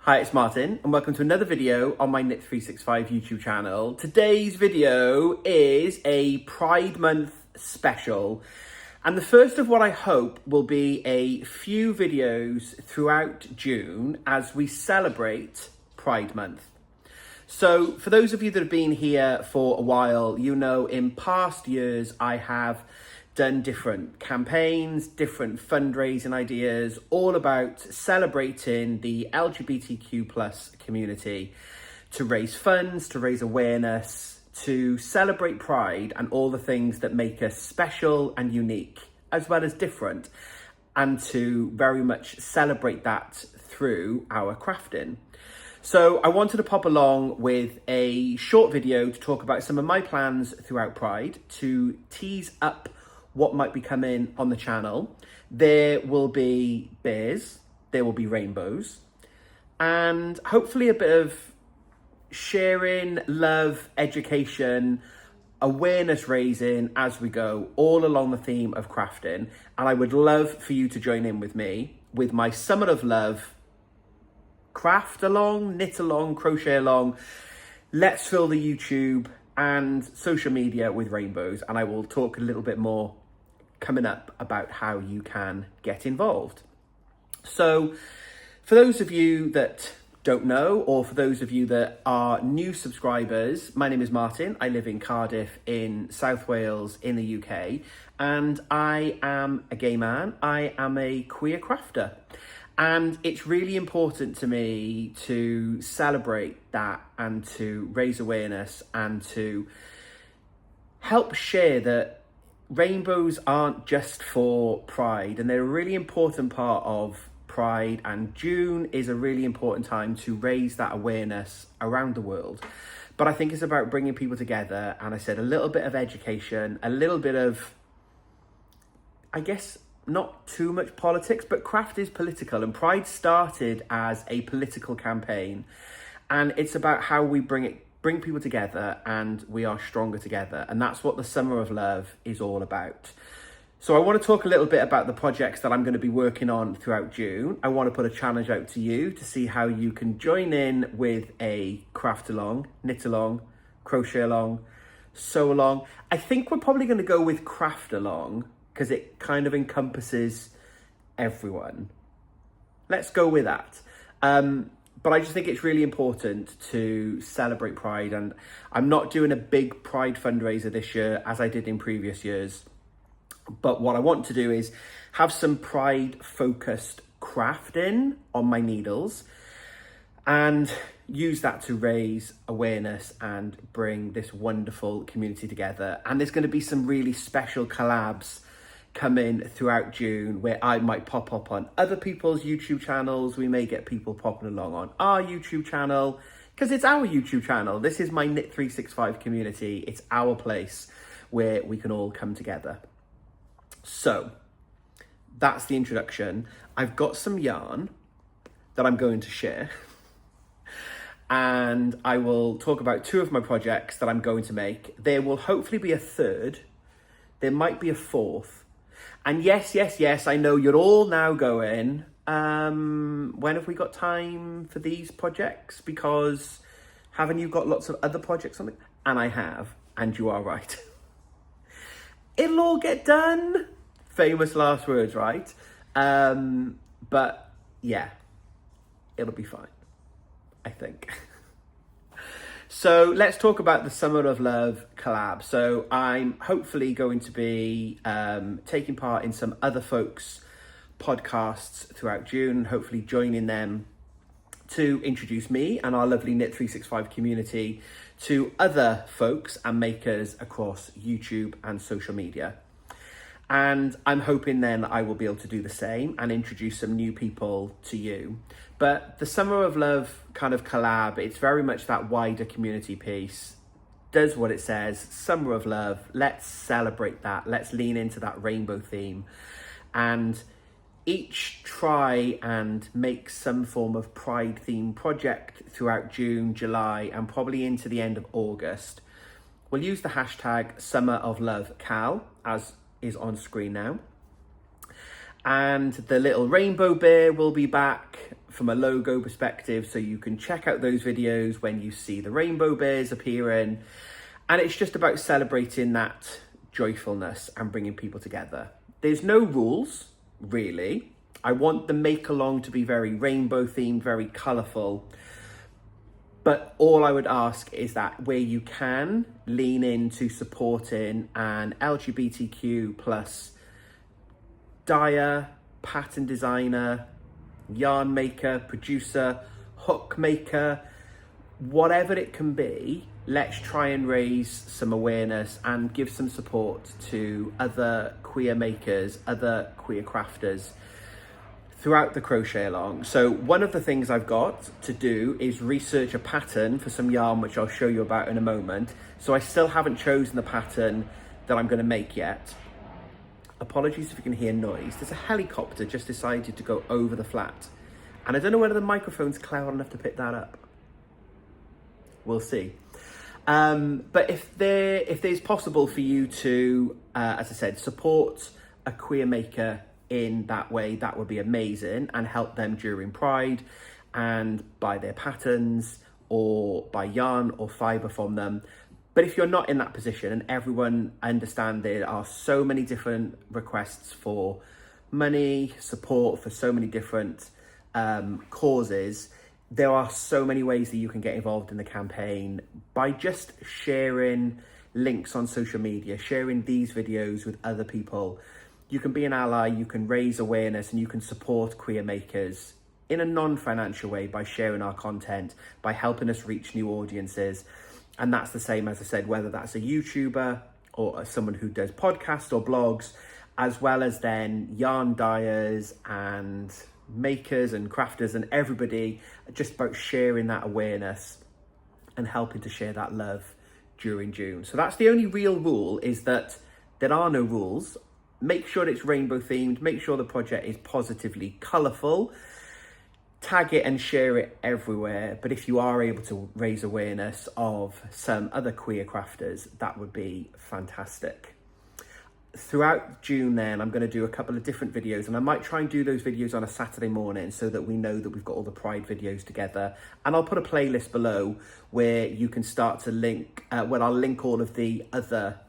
Hi, it's Martin and welcome to another video on my Knit365 YouTube channel. Today's video is a Pride Month special and the first of what I hope will be a few videos throughout June as we celebrate Pride Month. So for those of you that have been here for a while, you know in past years I have done different campaigns, different fundraising ideas, all about celebrating the LGBTQ plus community to raise funds, to raise awareness, to celebrate Pride and all the things that make us special and unique, as well as different, and to very much celebrate that through our crafting. So I wanted to pop along with a short video to talk about some of my plans throughout Pride, to tease up what might be coming on the channel. There will be bears, there will be rainbows, and hopefully a bit of sharing, love, education, awareness raising as we go, all along the theme of crafting. And I would love for you to join in with me with my Summer of Love craft along, knit along, crochet along. Let's fill the YouTube and social media with rainbows, and I will talk a little bit more coming up about how you can get involved. So for those of you that don't know, or for those of you that are new subscribers, my name is Martin. I live in Cardiff in South Wales in the UK, and I am a gay man. I am a queer crafter, and it's really important to me to celebrate that and to raise awareness and to help share that rainbows aren't just for Pride, and they're a really important part of Pride, and June is a really important time to raise that awareness around the world. But I think it's about bringing people together, and I said a little bit of education, a little bit of, I guess, not too much politics, but craft is political, and Pride started as a political campaign, and it's about how we bring people together and we are stronger together, and that's what the Summer of Love is all about. So I want to talk a little bit about the projects that I'm going to be working on throughout June. I want to put a challenge out to you to see how you can join in with a craft along, knit along, crochet along, sew along. I think we're probably going to go with craft along because it kind of encompasses everyone. Let's go with that. But I just think it's really important to celebrate Pride, and I'm not doing a big Pride fundraiser this year as I did in previous years. But what I want to do is have some Pride focused crafting on my needles and use that to raise awareness and bring this wonderful community together. And there's going to be some really special collabs coming throughout June where I might pop up on other people's YouTube channels. We may get people popping along on our YouTube channel because it's our YouTube channel. This is my Knit365 community. It's our place where we can all come together. So that's the introduction. I've got some yarn that I'm going to share and I will talk about two of my projects that I'm going to make. There will hopefully be a third. There might be a fourth. And yes, I know you're all now going, when have we got time for these projects? Because haven't you got lots of other projects on it? And I have, and you are right. It'll all get done. Famous last words, right? But yeah, it'll be fine, I think. So let's talk about the Summer of Love collab. So I'm hopefully going to be taking part in some other folks' podcasts throughout June, hopefully joining them to introduce me and our lovely Knit365 community to other folks and makers across YouTube and social media. And I'm hoping then I will be able to do the same and introduce some new people to you. But the Summer of Love kind of collab, it's very much that wider community piece. Does what it says, Summer of Love. Let's celebrate that. Let's lean into that rainbow theme. And each try and make some form of Pride theme project throughout June, July, and probably into the end of August. We'll use the hashtag Summer of Love Cal, as is on screen now. And the little rainbow bear will be back from a logo perspective, so you can check out those videos when you see the rainbow bears appearing. And it's just about celebrating that joyfulness and bringing people together. There's no rules, really. I want the make along to be very rainbow themed, very colourful. But all I would ask is that where you can, lean into supporting an LGBTQ plus dyer, pattern designer, yarn maker, producer, hook maker, whatever it can be. Let's try and raise some awareness and give some support to other queer makers, other queer crafters throughout the crochet along. So one of the things I've got to do is research a pattern for some yarn, which I'll show you about in a moment. So I still haven't chosen the pattern that I'm going to make yet. Apologies if you can hear noise. There's a helicopter just decided to go over the flat. And I don't know whether the microphone's cloud enough to pick that up. We'll see. But if there's possible for you to, as I said, support a queer maker in that way, that would be amazing, and help them during Pride and buy their patterns or buy yarn or fibre from them. But if you're not in that position, and everyone understand there are so many different requests for money, support for so many different causes, there are so many ways that you can get involved in the campaign by just sharing links on social media, sharing these videos with other people. You can be an ally, you can raise awareness, and you can support queer makers in a non-financial way by sharing our content, by helping us reach new audiences. And that's the same, as I said, whether that's a YouTuber or someone who does podcasts or blogs, as well as then yarn dyers and makers and crafters and everybody, just about sharing that awareness and helping to share that love during June. So that's the only real rule, is that there are no rules. Make sure it's rainbow themed, make sure the project is positively colourful, tag it and share it everywhere. But if you are able to raise awareness of some other queer crafters, that would be fantastic. Throughout June then, I'm going to do a couple of different videos, and I might try and do those videos on a Saturday morning so that we know that we've got all the Pride videos together. And I'll put a playlist below where you can start to link, where I'll link all of the other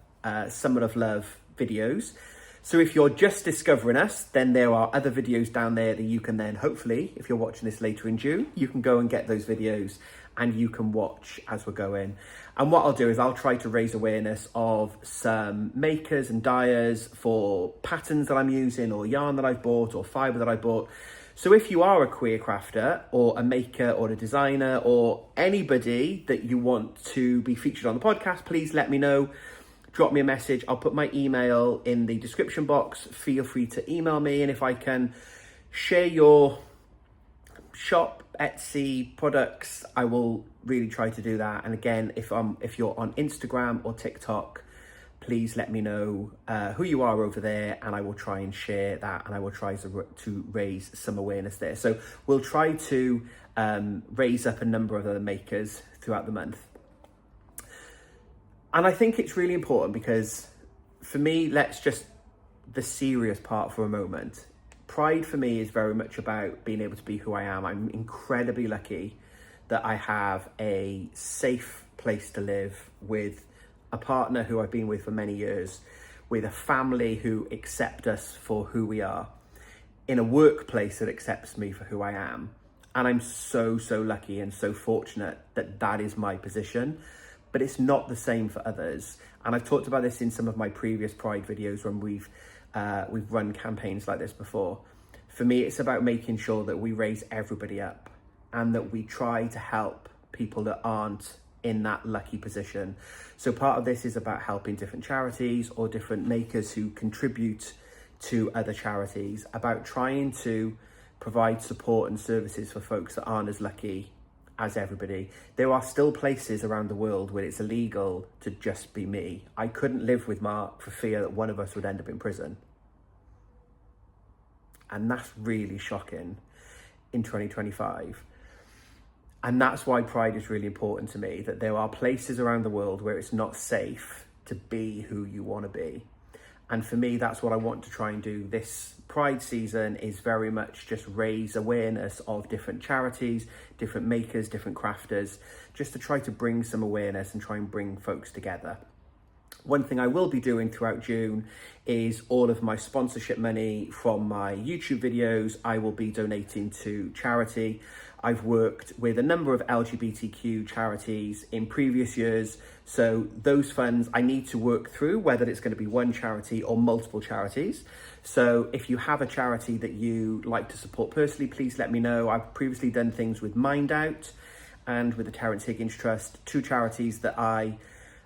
Summer of Love videos. So if you're just discovering us, then there are other videos down there that you can then, hopefully, if you're watching this later in June, you can go and get those videos and you can watch as we're going. And what I'll do is I'll try to raise awareness of some makers and dyers for patterns that I'm using, or yarn that I've bought, or fibre that I bought. So if you are a queer crafter or a maker or a designer or anybody that you want to be featured on the podcast, please let me know. Drop me a message. I'll put my email in the description box. Feel free to email me, and if I can share your shop, Etsy products, I will really try to do that. And again, if you're on Instagram or TikTok, please let me know who you are over there, and I will try and share that, and I will try to raise some awareness there. So we'll try to raise up a number of other makers throughout the month. And I think it's really important because, for me, the serious part for a moment. Pride for me is very much about being able to be who I am. I'm incredibly lucky that I have a safe place to live, with a partner who I've been with for many years, with a family who accept us for who we are, in a workplace that accepts me for who I am. And I'm so, so lucky and so fortunate that that is my position. But it's not the same for others. And I've talked about this in some of my previous Pride videos when we've run campaigns like this before. For me, it's about making sure that we raise everybody up and that we try to help people that aren't in that lucky position. So part of this is about helping different charities or different makers who contribute to other charities, about trying to provide support and services for folks that aren't as lucky as everybody. There are still places around the world where it's illegal to just be me. I couldn't live with Mark for fear that one of us would end up in prison. And that's really shocking in 2025. And that's why Pride is really important to me, that there are places around the world where it's not safe to be who you want to be. And for me, that's what I want to try and do this Pride season, is very much just raise awareness of different charities, different makers, different crafters, just to try to bring some awareness and try and bring folks together. One thing I will be doing throughout June is all of my sponsorship money from my YouTube videos I will be donating to charity. I've worked with a number of LGBTQ charities in previous years, so those funds I need to work through whether it's going to be one charity or multiple charities. So if you have a charity that you like to support personally, please let me know. I've previously done things with Mind Out and with the Terence Higgins Trust, two charities that I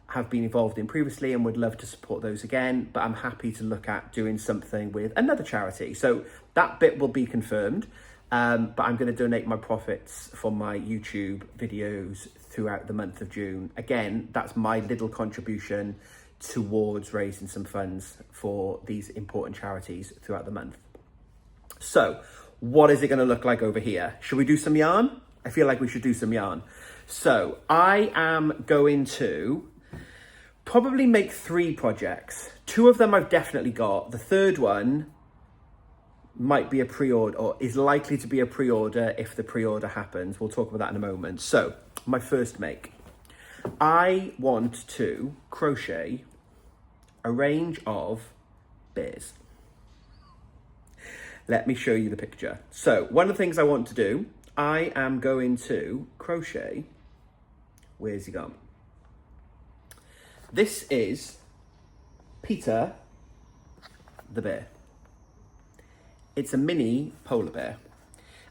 have been involved in previously and would love to support those again, but I'm happy to look at doing something with another charity. So that bit will be confirmed. But I'm going to donate my profits from my YouTube videos throughout the month of June. Again, that's my little contribution towards raising some funds for these important charities throughout the month. So what is it going to look like over here? Should we do some yarn? I feel like we should do some yarn. So I am going to probably make 3 projects. 2 of them I've definitely got. The third one might be a pre-order, or is likely to be a pre-order if the pre-order happens. We'll talk about that in a moment. So my first make, I want to crochet a range of bears. Let me show you the picture. So one of the things I want to do, I am going to crochet, where's he gone? This is Peter the bear. It's a mini polar bear,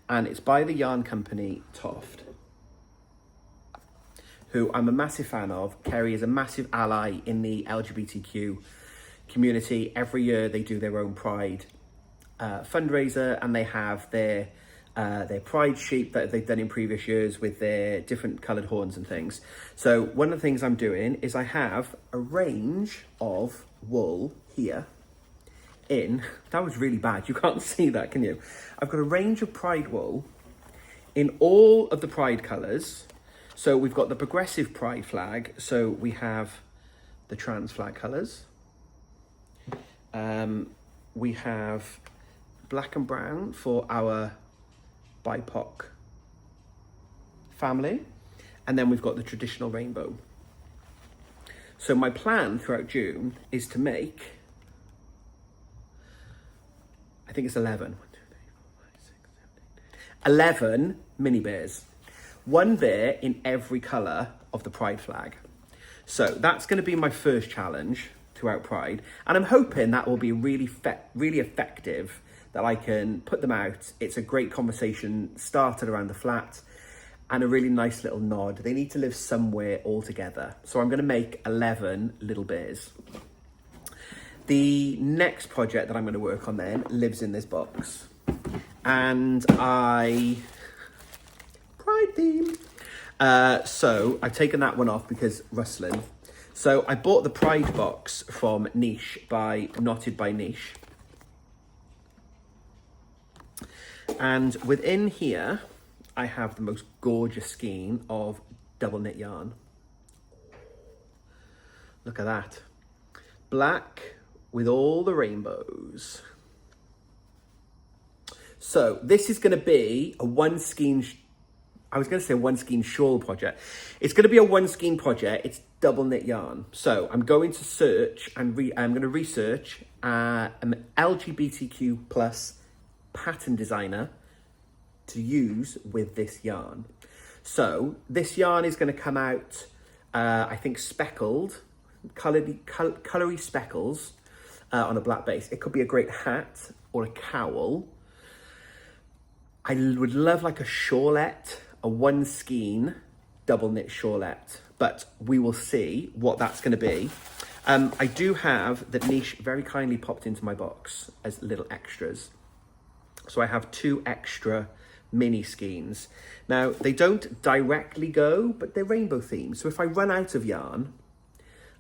and it's by the yarn company Toft, who I'm a massive fan of. Kerry is a massive ally in the LGBTQ community. Every year they do their own Pride fundraiser, and they have their Pride sheep that they've done in previous years with their different coloured horns and things. So one of the things I'm doing is I have a range of wool here. That was really bad, you can't see that, can you? I've got a range of Pride wool in all of the Pride colours. So we've got the progressive Pride flag, so we have the trans flag colours. We have black and brown for our BIPOC family, and then we've got the traditional rainbow. So my plan throughout June is to make, I think it's 11. 11 mini bears. One bear in every colour of the Pride flag. So that's going to be my first challenge throughout Pride. And I'm hoping that will be really effective, that I can put them out. It's a great conversation started around the flat and a really nice little nod. They need to live somewhere all together. So I'm going to make 11 little bears. The next project that I'm going to work on then lives in this box, and Pride theme. So I've taken that one off because rustling. So I bought the Pride box from Nish by Knotted By Nish, and within here I have the most gorgeous skein of double knit yarn. Look at that, black with all the rainbows. So this is going to be a one skein, I was going to say one skein shawl project. It's going to be a one skein project. It's double knit yarn. So I'm going to search and I'm going to research an LGBTQ plus pattern designer to use with this yarn. So this yarn is going to come out, I think speckled, colory speckles, on a black base. It could be a great hat or a cowl. I would love like a shawlette, a one skein double knit shawlette, but we will see what that's going to be. I do have that Niche very kindly popped into my box as little extras. So I have 2 extra mini skeins. Now they don't directly go, but they're rainbow themed. So if I run out of yarn,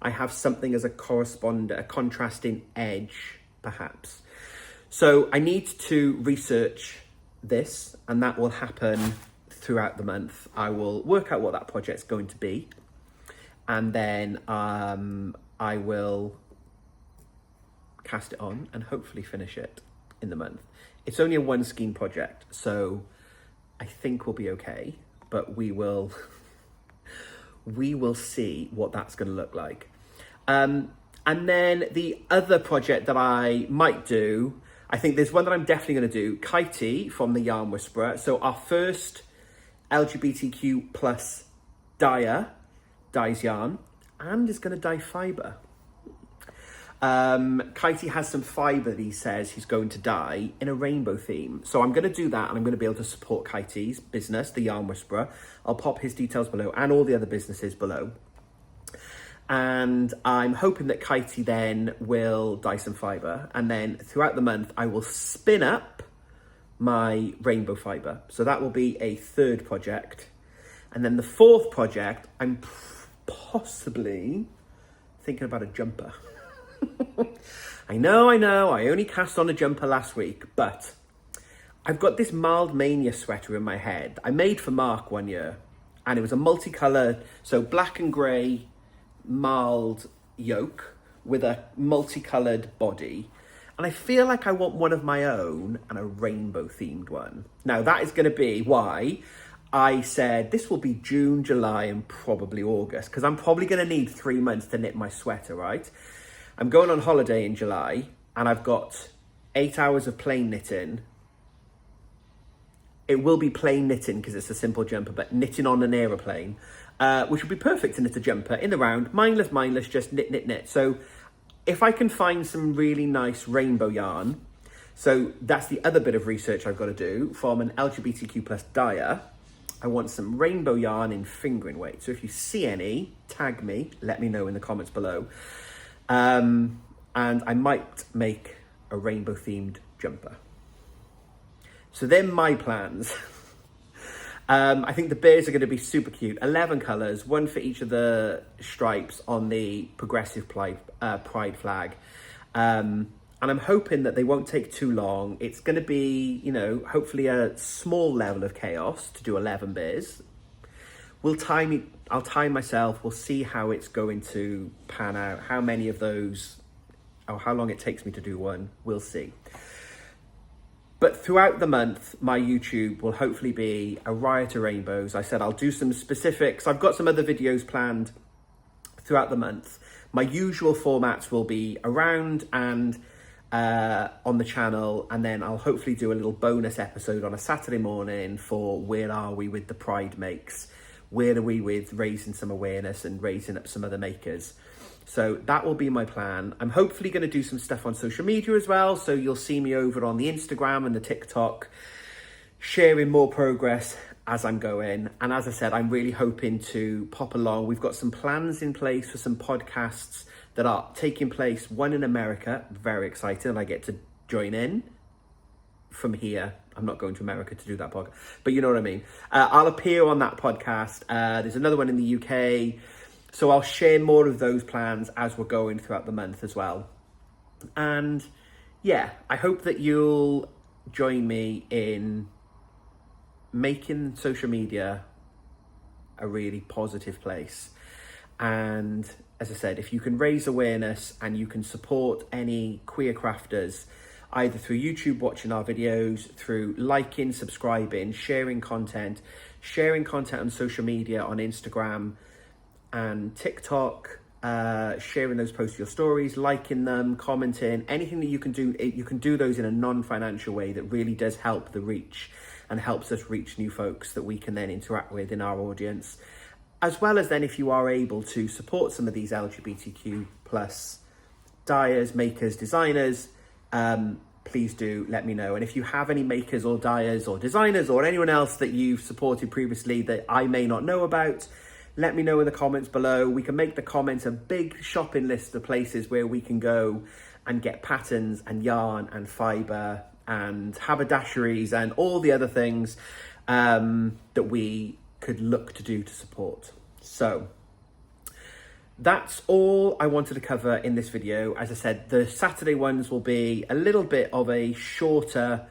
I have something as a contrasting edge, perhaps. So I need to research this, and that will happen throughout the month. I will work out what that project's going to be, and then I will cast it on and hopefully finish it in the month. It's only a 1 skein project, so I think we'll be okay, but we will see what that's going to look like. And then the other project that I might do, I think there's one that I'm definitely going to do, Katie from the Yarn Whisperer. So our first LGBTQ plus dyer dyes yarn and is going to dye fibre. Katie has some fibre that he says he's going to dye in a rainbow theme. So I'm going to do that, and I'm going to be able to support Katie's business, the Yarn Whisperer. I'll pop his details below and all the other businesses below. And I'm hoping that Katie then will dye some fibre, and then throughout the month I will spin up my rainbow fibre. So that will be a 3rd project. And then the 4th project, I'm possibly thinking about a jumper. I know, I only cast on a jumper last week, but I've got this Mild Mania sweater in my head. I made for Mark one year, and it was a multicoloured, so black and grey mild yoke with a multicoloured body. And I feel like I want one of my own and a rainbow themed one. Now that is going to be why I said this will be June, July, and probably August, because I'm probably going to need 3 months to knit my sweater, right? I'm going on holiday in July, and I've got 8 hours of plain knitting. It will be plain knitting because it's a simple jumper, but knitting on an aeroplane, which would be perfect to knit a jumper in the round, mindless, just knit. So if I can find some really nice rainbow yarn, so that's the other bit of research I've got to do from an LGBTQ plus dyer. I want some rainbow yarn in fingering weight. So if you see any, tag me, let me know in the comments below. And I might make a rainbow themed jumper. So they're my plans. I think the bears are going to be super cute. 11 colours, 1 for each of the stripes on the progressive pride flag. And I'm hoping that they won't take too long. It's going to be, you know, hopefully a small level of chaos to do 11 bears. I'll time myself. We'll see how it's going to pan out. How many of those, or how long it takes me to do one, we'll see. But throughout the month, my YouTube will hopefully be a riot of rainbows. I said I'll do some specifics. I've got some other videos planned throughout the month. My usual formats will be around and on the channel, and then I'll hopefully do a little bonus episode on a Saturday morning for where are we with the Pride makes, where are we with raising some awareness and raising up some other makers. So that will be my plan. I'm hopefully going to do some stuff on social media as well, so you'll see me over on the Instagram and the TikTok sharing more progress as I'm going. And as I said, I'm really hoping to pop along. We've got some plans in place for some podcasts that are taking place, one in America, very excited, and I get to join in from here. I'm not going to America to do that podcast, but you know what I mean. I'll appear on that podcast. There's another one in the UK, so I'll share more of those plans as we're going throughout the month as well. And yeah, I hope that you'll join me in making social media a really positive place. And as I said, if you can raise awareness and you can support any queer crafters, either through YouTube watching our videos, through liking, subscribing, sharing content on social media, on Instagram and TikTok, sharing those posts to your stories, liking them, commenting, anything that you can do those in a non-financial way that really does help the reach and helps us reach new folks that we can then interact with in our audience. As well as then, if you are able to support some of these LGBTQ plus dyers, makers, designers, please do let me know. And if you have any makers or dyers or designers or anyone else that you've supported previously that I may not know about, let me know in the comments below. We can make the comments a big shopping list of places where we can go and get patterns and yarn and fibre and haberdasheries and all the other things that we could look to do to support. So that's all I wanted to cover in this video. As I said, the Saturday ones will be a little bit of a shorter,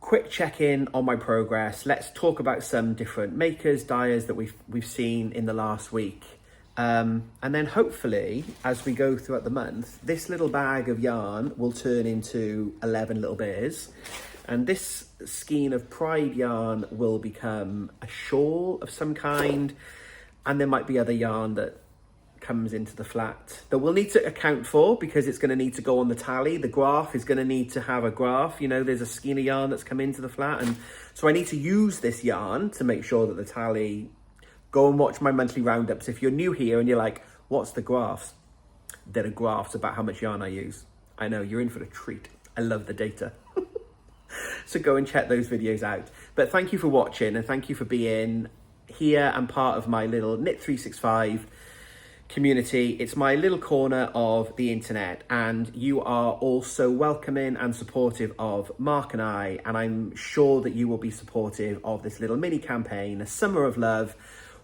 quick check-in on my progress. Let's talk about some different makers, dyers that we've seen in the last week. And then hopefully, as we go throughout the month, this little bag of yarn will turn into 11 little bears. And this skein of pride yarn will become a shawl of some kind. And there might be other yarn that comes into the flat that we'll need to account for, because it's going to need to go on the tally. The graph is going to need to have a graph. You know, there's a skein of yarn that's come into the flat. And so I need to use this yarn to make sure that the tally... Go and watch my monthly roundups. If you're new here and you're like, what's the graphs? There are graphs about how much yarn I use. I know, you're in for a treat. I love the data. So go and check those videos out. But thank you for watching, and thank you for being here and part of my little Knit365 community. It's my little corner of the internet, and you are all so welcoming and supportive of Mark and I, and I'm sure that you will be supportive of this little mini campaign, a summer of love.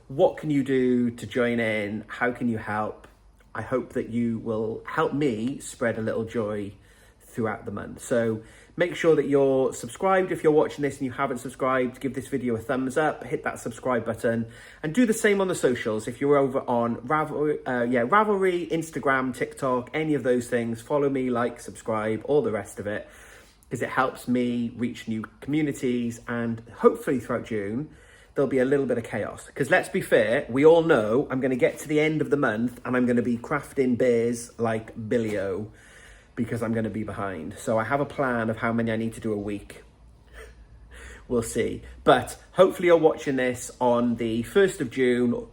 What can you do to join in? How can you help? I hope that you will help me spread a little joy throughout the month. So make sure that you're subscribed. If you're watching this and you haven't subscribed, give this video a thumbs up, hit that subscribe button, and do the same on the socials. If you're over on Ravelry, Instagram, TikTok, any of those things, follow me, like, subscribe, all the rest of it, because it helps me reach new communities. And hopefully throughout June, there'll be a little bit of chaos. Because let's be fair, we all know I'm going to get to the end of the month and I'm going to be crafting bears like Billy-O, because I'm going to be behind. So I have a plan of how many I need to do a week. We'll see. But hopefully you're watching this on the 1st of June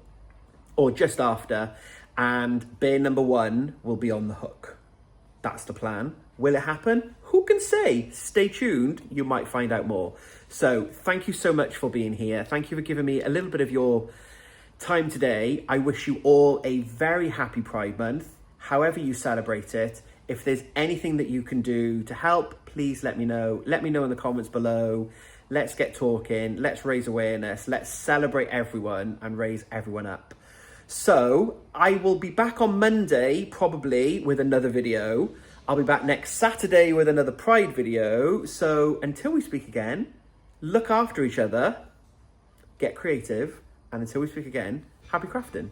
or just after, and bear number 1 will be on the hook. That's the plan. Will it happen? Who can say? Stay tuned, you might find out more. So thank you so much for being here. Thank you for giving me a little bit of your time today. I wish you all a very happy Pride Month, however you celebrate it. If there's anything that you can do to help, please let me know. Let me know in the comments below. Let's get talking. Let's raise awareness. Let's celebrate everyone and raise everyone up. So I will be back on Monday, probably, with another video. I'll be back next Saturday with another Pride video. So until we speak again, look after each other, get creative, and until we speak again, happy crafting.